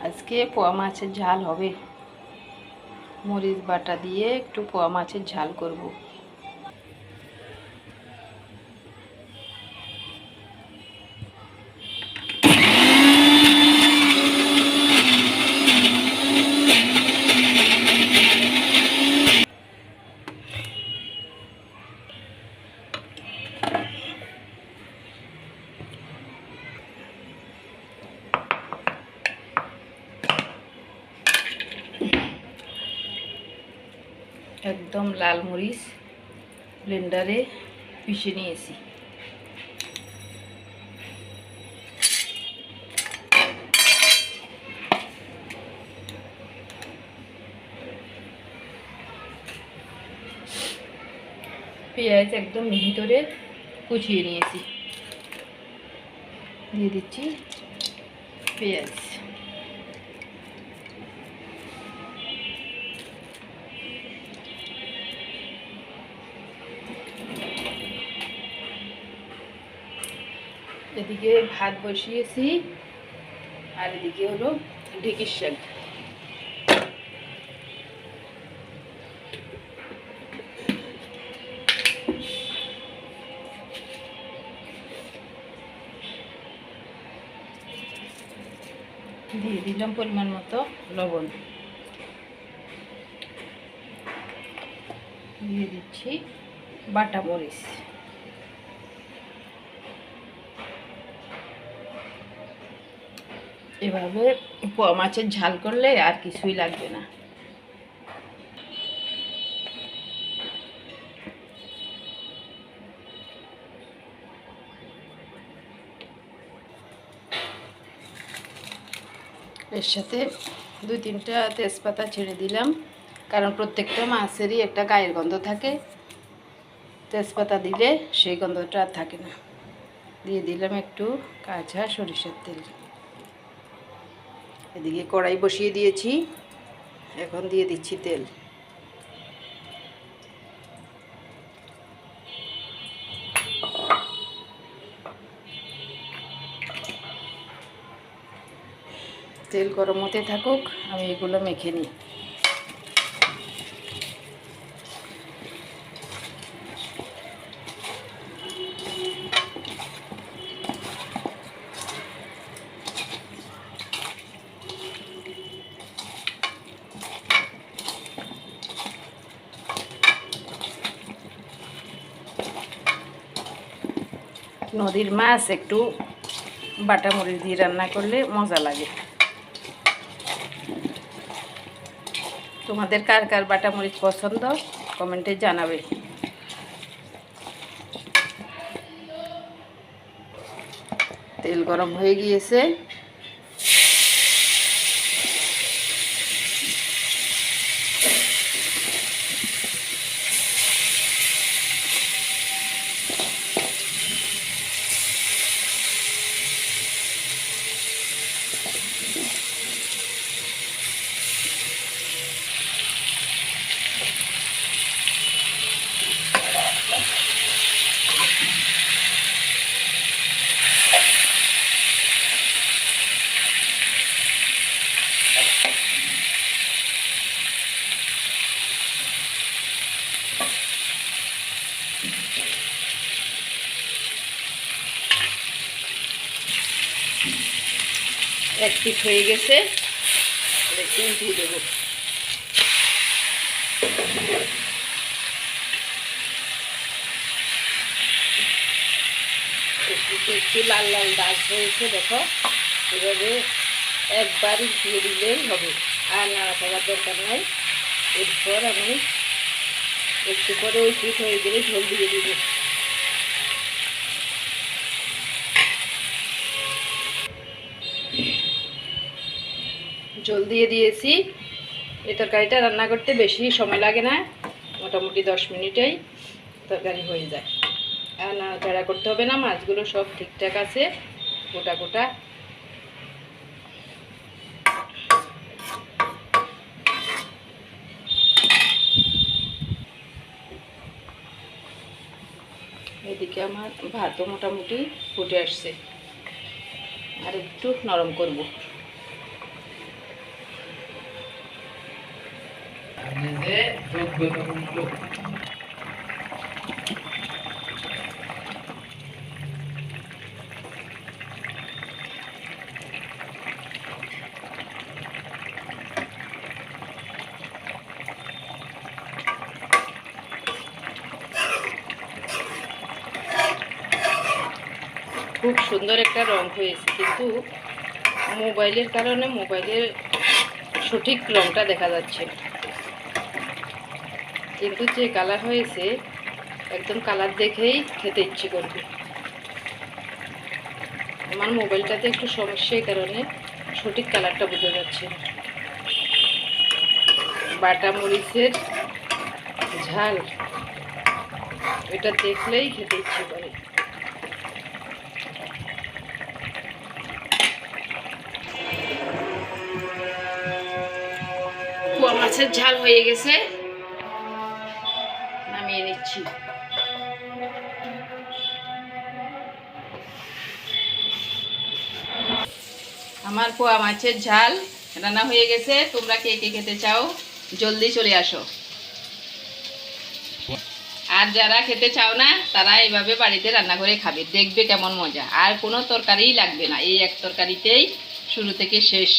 আজকে পোয়া মাছের ঝাল হবে। মরিচ বাটা দিয়ে একটু পোয়া মাছের ঝাল করব। একদম লাল মরিচ ব্লেন্ডারে পিষে নিয়েছি। পেঁয়াজ একদম মিহি করে কুচিয়ে নিয়েছি, দিয়ে দিচ্ছি পেঁয়াজ। এদিকে ভাত বসিয়েছি আর এদিকে হলো ঢেঁকির শাক। দিয়ে দিলাম পরিমাণ মতো লবণ, দিয়ে দিচ্ছি বাটা মরিচ। এভাবে পোয়া মাছের ঝাল করলে আর কিছুই লাগবে না। এর সাথে 2-3টা তেজপাতা ছেড়ে দিলাম, কারণ প্রত্যেকটা মাছেরই একটা গায়ের গন্ধ থাকে। তেজপাতা দিলে সেই গন্ধটা আর থাকে না। দিয়ে দিলাম একটু কাঁচা সরিষার তেল। এদিকে কড়াই বসিয়ে দিয়েছি, এখন দিয়ে দিচ্ছি তেল। তেল গরম হতে থাকুক, আমি এগুলো মেখে নিই। নদীর মাছ একটু বাটা মরিচ দিয়ে রান্না করলে মজা লাগে। তোমাদের কার কার বাটা মরিচ পছন্দ কমেন্টে জানাবে। তেল গরম হয়ে গিয়েছে, এক পিঠ হয়ে গেছে, একটু উল্টিয়ে দেবো। একটু লাল লাল দাগ হয়েছে, দেখো। এভাবে একবারই দিয়ে দিলেই হবে, আর নাড়াচাড়ার দরকার নাই। এরপর আমি একটু পরে ওই পিঠ হয়ে গেলে ঝোল দিয়ে দিব। ঝোল দিয়ে দিয়েছি। এই তরকারিটা রান্না করতে বেশি সময় লাগে না, মোটামুটি 10 মিনিটেই তরকারি হয়ে যায়। আর নাড়াচাড়া করতে হবে না, মাছগুলো সব ঠিকঠাক আছে, গোটা গোটা। এদিকে আমার ভাতও মোটামুটি ফুটে আসছে, আর একটু নরম করব। আমি যে যোগ্যতাপূর্ণ লোক। খুব সুন্দর একটা রং হয়েছে, কিন্তু মোবাইলের কারণে মোবাইলের সঠিক রংটা দেখা যাচ্ছে না। কিন্তু যে কালার হয়েছে একদম কালার দেখেই খেতে ইচ্ছে করবে। আমার মোবাইলটাতে একটু সমস্যা, এই কারণে সঠিক কালারটা বোঝা যাচ্ছে না। বাটা মরিচের ঝাল, এটা দেখলেই খেতে ইচ্ছে করে। পোয়া মাছের ঝাল হয়ে গেছে, নামিয়ে নিচ্ছি। আমার পোয়া মাছের ঝাল রান্না হয়ে গেছে। তোমরা কে কে খেতে চাও জলদি চলে আসো। আর যারা খেতে চাও না তারা এইভাবে বাড়িতে রান্না করে খাবে, দেখবে কেমন মজা। আর কোনো তরকারিই লাগবে না, এই এক তরকারিতেই শুরু থেকে শেষ।